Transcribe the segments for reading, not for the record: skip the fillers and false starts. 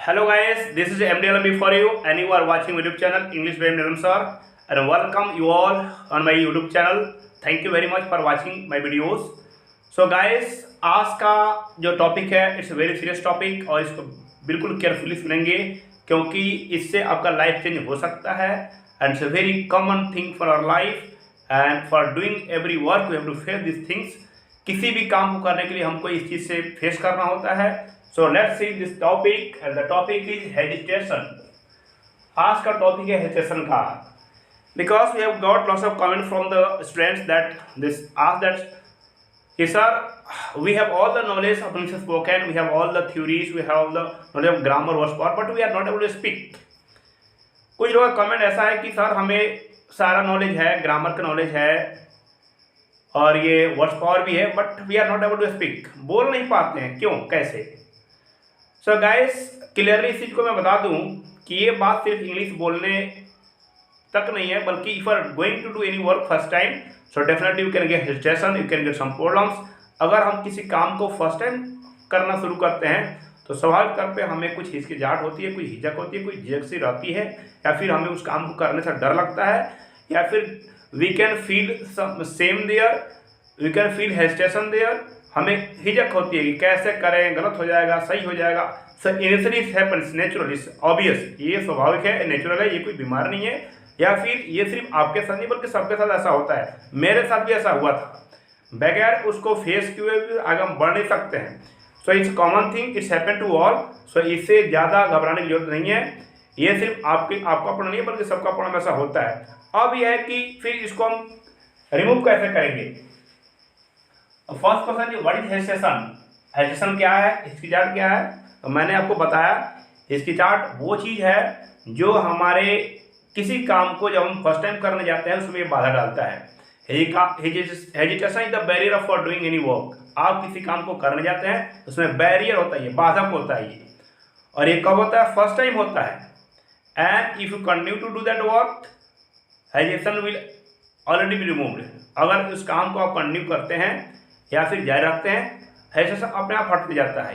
Hello guys, this is MDLM for you and you are watching YouTube channel English by MDLM sir and welcome you all on my YouTube channel. Thank you very much for watching my videos. So guys, आज का जो topic है it's very serious topic और इसको बिल्कुल carefully सुनेंगे क्योंकि इससे आपका लाइफ चेंज हो सकता है and it's a very common thing for our life and for doing every work we have to face this things. किसी भी काम को करने के लिए हमको इस चीज़ से फेस करना होता है. So let's see this topic and the topic is hesitation. आज का टॉपिक है hesitation का because we have got lots of comments from the students that this ask that yes sir we have all the knowledge of English spoken, we have all the theories, we have all the knowledge of grammar words but we are not able to speak. कुछ लोगों का comment ऐसा है कि sir हमें सारा knowledge है, grammar का नॉलेज है और ये वर्ड्स पावर भी है but we are not able to speak. बोल नहीं पाते हैं, क्यों, कैसे? सो गाइस क्लियरली इस चीज़ को मैं बता दूं कि ये बात सिर्फ इंग्लिश बोलने तक नहीं है बल्कि if are going to do any work first time so definitely you can get hesitation, you can get some problems. अगर हम किसी काम को फर्स्ट टाइम करना शुरू करते हैं तो स्वाभाविक तौर पे हमें कुछ हिचकिचाहट होती है, कोई हिचक होती है, कोई झिझक सी रहती है या फिर हमें उस काम को करने से डर लगता है या फिर we can feel same there, we can feel hesitation there. हमें हिचक होती है कि कैसे करें, गलत हो जाएगा, सही हो जाएगा. Sir initially happens natural, is obvious, ये स्वाभाविक है, नेचुरल है, ये कोई बीमार नहीं है या फिर ये सिर्फ आपके साथ नहीं बल्कि सबके साथ ऐसा होता है. मेरे साथ भी ऐसा हुआ था. बगैर उसको फेस किए भी आगे हम बढ़ नहीं सकते हैं. So it's common thing, it's happen to all. So इससे ज़्यादा घबराने की जरूरत नहीं है. ये सिर्फ आपका अपना नहीं है बल्कि सबका अपना में ऐसा होता है. अब यह है कि फिर इसको हम रिमूव कैसे करेंगे. फर्स्ट क्वेश्चन जी, व्हाट इज हेजिटेशन. हेजिटेशन क्या है, हिचकिचाहट क्या है? तो मैंने आपको बताया हिचकिचाहट वो चीज़ है जो हमारे किसी काम को जब हम फर्स्ट टाइम करने जाते हैं उसमें बाधा डालता है. Hesitation is the barrier for doing any work. आप किसी काम को करने जाते हैं उसमें बैरियर होता है, ये बाधक होता है ये. और ये कब होता है? फर्स्ट टाइम होता है. And if you continue to do that work hesitation will already be removed. अगर उस काम को आप कंटिन्यू करते हैं या फिर जारी रखते हैं हेजिटेशन अपने आप हटते जाता है.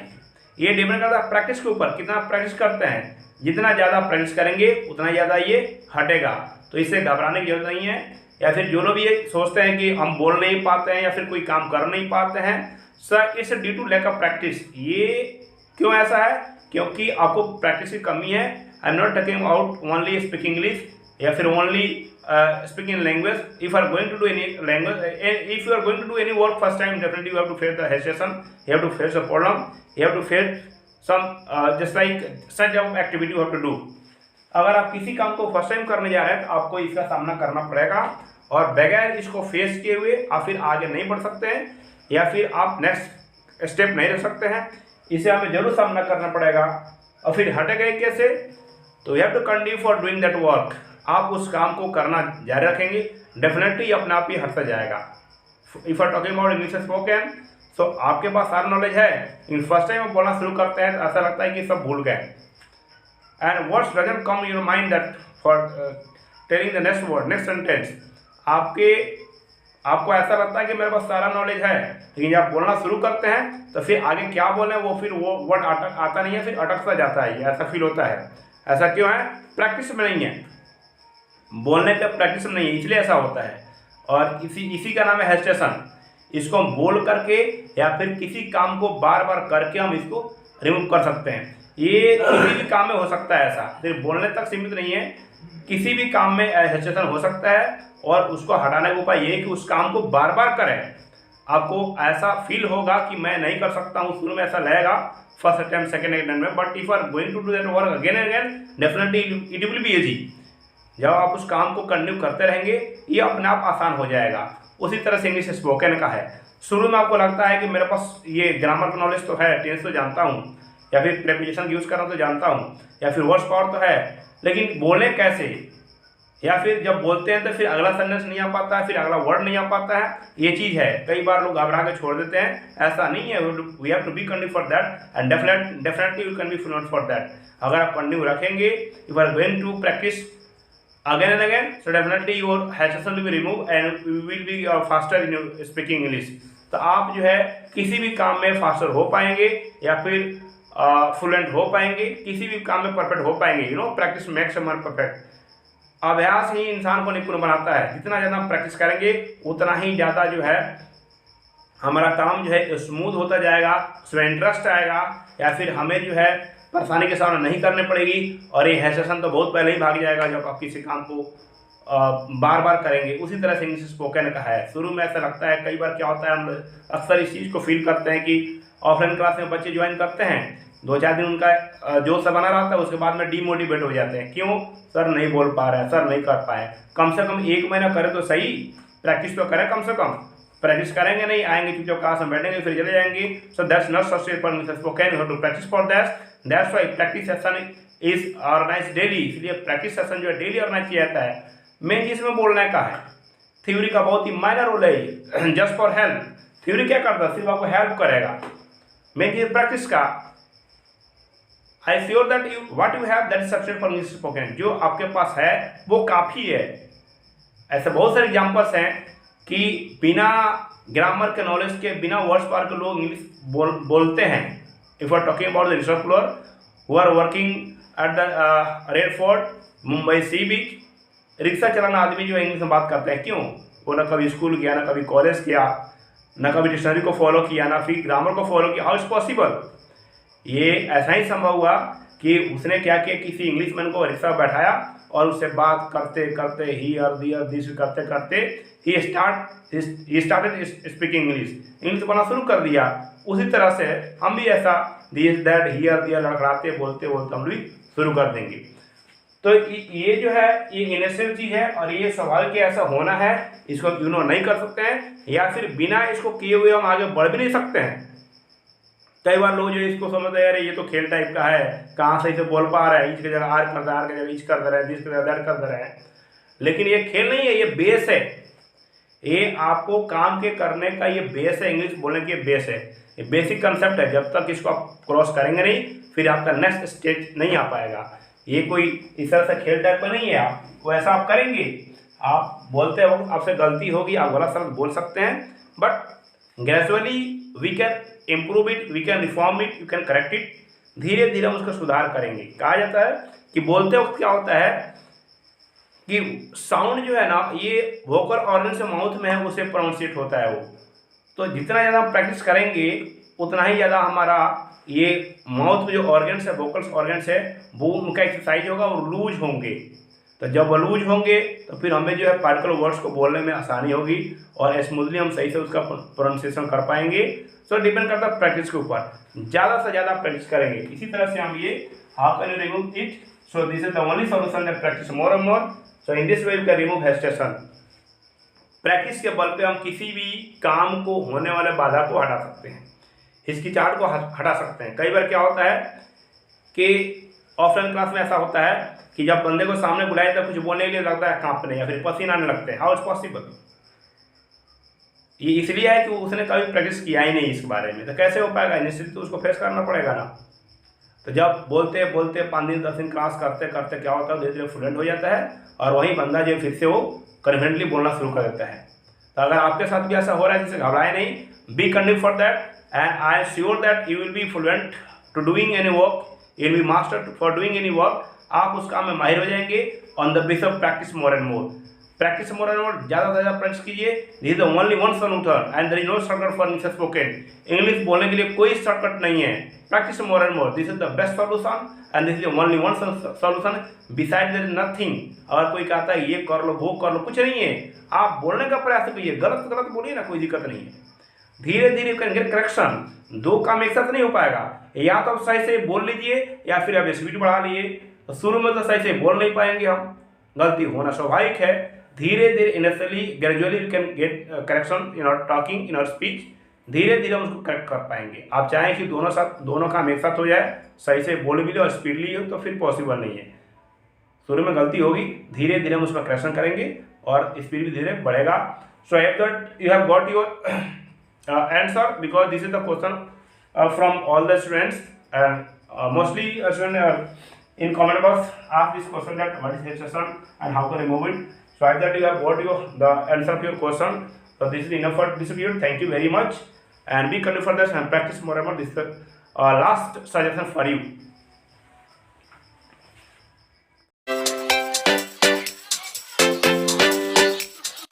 ये डिपेंड करता है प्रैक्टिस के ऊपर, कितना प्रैक्टिस करते हैं. जितना ज़्यादा प्रैक्टिस करेंगे उतना ज़्यादा ये हटेगा. तो इससे घबराने की जरूरत नहीं है. या फिर जो लोग ये सोचते हैं कि हम बोल नहीं पाते हैं या फिर कोई काम कर नहीं पाते हैं, sir it's due to lack of practice. ये क्यों ऐसा है? क्योंकि आपको प्रैक्टिस की कमी है. I am not talking about only speak English या फिर only speaking language. If you are going to do any language, if you are going to do any work first time, definitely you have to face the hesitation, you have to face a problem, you have to face some just like such of activity you have to do. अगर आप किसी काम को first time करने जा रहे हैं तो आपको इसका सामना करना पड़ेगा और बगैर इसको फेस किए हुए आप फिर आगे नहीं बढ़ सकते हैं या फिर आप नेक्स्ट स्टेप नहीं रख सकते हैं. इसे हमें जरूर सामना करना पड़ेगा. और फिर हटेगा कैसे? तो you have to continue for doing that work. आप उस काम को करना जारी रखेंगे, डेफिनेटली अपने आप ही हटता जाएगा. If are talking about English spoken, so आपके पास सारा नॉलेज है लेकिन फर्स्ट टाइम आप बोलना शुरू करते हैं तो ऐसा लगता है कि सब भूल गए. And words doesn't come in your mind that for telling the next word, next sentence. आपको ऐसा लगता है कि मेरे पास सारा नॉलेज है लेकिन जब आप बोलना शुरू करते हैं तो फिर आगे क्या बोलें वो फिर वो वर्ड आता नहीं है, फिर अटक सा जाता है. ऐसा फील होता है. ऐसा क्यों है? प्रैक्टिस में नहीं है, बोलने का प्रैक्टिस नहीं है, इसलिए ऐसा होता है. और इसी का नाम है हेजिटेशन. इसको हम बोल करके या फिर किसी काम को बार बार करके हम इसको रिमूव कर सकते हैं. ये किसी भी काम में हो सकता है. ऐसा सिर्फ बोलने तक सीमित नहीं है, किसी भी काम में हेजिटेशन हो सकता है. और उसको हटाने का उपाय ये है कि उस काम को बार बार करें. आपको ऐसा फील होगा कि मैं नहीं कर सकता हूँ, शुरू में ऐसा लगेगा फर्स्ट अटेम्प्ट, सेकेंड अटेम्प्ट में, but if are going to do that work again and again definitely it will be easy. जब आप उस काम को कंटिन्यू करते रहेंगे ये अपने आप आसान हो जाएगा. उसी तरह से इंग्लिश स्पोकन का है. शुरू में आपको लगता है कि मेरे पास ये ग्रामर का नॉलेज तो है, टेंस तो जानता हूँ या फिर प्रेपोजिशन यूज़ करना तो जानता हूँ या फिर वर्ड्स पावर तो है, लेकिन बोले कैसे? या फिर जब बोलते हैं तो फिर अगला सेंटेंस नहीं आ पाता है, फिर अगला वर्ड नहीं आ पाता है. ये चीज़ है, कई बार लोग घबरा के छोड़ देते हैं. ऐसा नहीं है, we have to be continue for that and definitely you can be fluent for that. अगर आप कंटिन्यू रखेंगे, you are going to practice again and again, so definitely your hesitation will be removed and you will be faster in your speaking English. तो आप जो है किसी भी काम में फास्टर हो पाएंगे या फिर फ्लुएंट हो पाएंगे, किसी भी काम में परफेक्ट हो पाएंगे। Practice makes a man perfect. अभ्यास ही इंसान को निपुण बनाता है। जितना ज़्यादा हम प्रैक्टिस करेंगे उतना ही ज़्यादा जो है हमारा काम जो है स्मूथ होता जाएगा, उसमें इंटरेस्ट आएगा, या फिर हमें जो है परेशानी के सामना नहीं करनी पड़ेगी। और ये हेजिटेशन तो बहुत पहले ही भाग जाएगा जब आप किसी काम को बार बार करेंगे। उसी तरह से इंग्लिश स्पोकन का है। शुरू में ऐसा लगता है, कई बार क्या होता है, हम अक्सर इस चीज़ को फील करते हैं कि ऑफलाइन क्लास में बच्चे ज्वाइन करते हैं, 2-4 दिन उनका जोश सा बना रहता है, उसके बाद में डीमोटिवेट हो जाते हैं। क्यों? सर नहीं बोल पा रहे हैं, सर नहीं कर पाए। कम से कम 1 महीना करें तो सही, प्रैक्टिस तो करें कम से कम। प्रैक्टिस करेंगे नहीं, आएंगे चुपचाप क्लास में बैठेंगे फिर चले जाएंगे। So that's not sustainable for spoken, you have to practice for that's why practice session is organize daily. इसलिए प्रैक्टिस सेशन जो है डेली ऑर्गेनाइज किया जाता है। मेन चीज में बोलने का है, थ्योरी का बहुत ही माइनर रोल है, जस्ट फॉर हेल्प। थ्योरी क्या करता है? सिर्फ आपको हेल्प करेगा। मेन चीज प्रैक्टिस का, I sure that you what you have that is sufficient for English spoken. जो आपके पास है वो काफ़ी है। ऐसे बहुत सारे एग्जाम्पल्स हैं कि बिना ग्रामर के नॉलेज के, बिना वर्ड्स पार के लोग इंग्लिश बोलते हैं। If are talking about the research floor who are working at the Red Fort, Mumbai sea beach, रिक्शा चलाना आदमी जो है इंग्लिश में बात करते हैं। क्यों? वो ना कभी स्कूल गया, ना कभी कॉलेज किया, ना कभी डिक्शनरी को फॉलो किया, ना फिर ग्रामर को फॉलो किया। How is possible? ये ऐसा ही संभव हुआ कि उसने क्या किया, किसी इंग्लिश मैन को रिक्शा बैठाया और उससे बात करते करते ही और दिस करते करते ही स्टार्टेड स्पीकिंग इंग्लिश बोलना शुरू कर दिया। उसी तरह से हम भी ऐसा दिस दैट हियर दियर लड़खड़ाते बोलते बोलते हम भी शुरू कर देंगे। तो ये जो है ये इनिशियल चीज़ है और ये स्वाभाविक ऐसा होना है। इसको इग्नोर नहीं कर सकते हैं, या फिर बिना इसको किए हुए हम आगे बढ़ भी नहीं सकते हैं। कई बार लोग जो इसको समझते हैं, अरे ये तो खेल टाइप का है, कहाँ सही से बोल पा रहा है, इच की जगह आर कर रहा है, आर की जगह इच कर रहा है, दिस की जगह दैट कर रहा है। लेकिन ये खेल नहीं है, ये बेस है। ये आपको काम के करने का ये बेस है, इंग्लिश बोलने की बेस है। ये बेसिक कंसेप्ट है। जब तक इसको आप क्रॉस करेंगे नहीं, फिर आपका नेक्स्ट स्टेज नहीं आ पाएगा। ये कोई इस तरह से खेल टाइप का नहीं है। आप वैसा आप करेंगे, आप बोलते वक्त आपसे गलती होगी, आप गलत शब्द बोल सकते हैं, but gradually we can improve it, we can reform it, you can correct it. धीरे धीरे हम उसका सुधार करेंगे। कहा जाता है कि बोलते वक्त क्या होता है कि साउंड जो है ना, ये वोकल ऑर्गन से माउथ में है, उसे प्रोनाउंसिएट होता है वो। तो जितना ज़्यादा हम प्रैक्टिस करेंगे उतना ही ज़्यादा हमारा ये माउथ में जो ऑर्गन्स है, वोकल्स ऑर्गन्स है, वो उनका एक्सरसाइज होगा और लूज होंगे। तो जब वो लूज होंगे तो फिर हमें जो है पार्टिकुलर वर्ड्स को बोलने में आसानी होगी और स्मूथली हम सही से उसका प्रोनाउंसिएशन कर पाएंगे। सो डिपेंड करता है प्रैक्टिस के ऊपर। ज़्यादा से ज़्यादा प्रैक्टिस करेंगे। इसी तरह से हम ये how can you remove it? So this is the only solution that practice more and more. So in this way you can remove hesitation. Practice के बल पे हम किसी भी काम को होने वाले बाधा को हटा सकते हैं, हिचकिचाहट को हटा सकते हैं। कई बार क्या होता है कि ऑफलाइन क्लास में ऐसा होता है कि जब बंदे को सामने बुलाया तो कुछ बोलने के लिए लगता है कांपने या फिर पसीना आने लगते हैं। How is possible? ये इसलिए है कि उसने कभी प्रैक्टिस किया ही नहीं इस बारे में। तो कैसे हो पाएगा? निश्चित तो उसको फेस करना पड़ेगा ना। तो जब बोलते बोलते 5 दिन 10 दिन क्लास करते करते क्या होता है, धीरे धीरे फ्लुएंट हो जाता है और वही बंदा जो फिर से वो कॉन्फिडेंटली बोलना शुरू कर देता है। तो अगर आपके साथ भी ऐसा हो रहा है, जिससे घबराए नहीं, B continue for that and I am sure that you will be fluent to doing any work, you will be master for doing any work। आप उस काम में माहिर हो जाएंगे on the basis of practice more and more। Practice more and more, ज़्यादा से ज़्यादा प्रैक्टिस कीजिए। This is the only one solution and there is no shortcut for English spoken. English बोलने के लिए कोई शॉर्टकट नहीं है। Practice more and more, this is the best solution and this is the only one solution. Beside there is nothing. अगर कोई कहता है ये कर लो वो कर लो, कुछ नहीं है। आप बोलने का प्रयास कीजिए, गलत गलत बोलिए ना, कोई दिक्कत नहीं है। धीरे धीरे कैन गेट करेक्शन। दो काम एक साथ नहीं हो पाएगा। या तो आप सही से बोल लीजिए या फिर आप स्पीड बढ़ा लिए। तो शुरू में तो सही से बोल नहीं पाएंगे हम, गलती होना स्वाभाविक है। धीरे धीरे initially gradually we can get correction in our talking, in our speech. धीरे धीरे हम उसको करेक्ट कर पाएंगे। आप चाहें कि दोनों काम एक साथ हो जाए, सही से बोल भी लो और स्पीडली हो, तो फिर पॉसिबल नहीं है। शुरू में गलती होगी, धीरे धीरे हम उसमें करेक्शन करेंगे और स्पीड भी धीरे बढ़ेगा। So I hope that you have got your answer, because this is the question from all the students and mostly students in comment box ask this question that what is hesitation and how to remove it. So I that you have got the answer to your question. So this is enough for this video. Thank you very much and be continue for this and practice more about this last suggestion for you.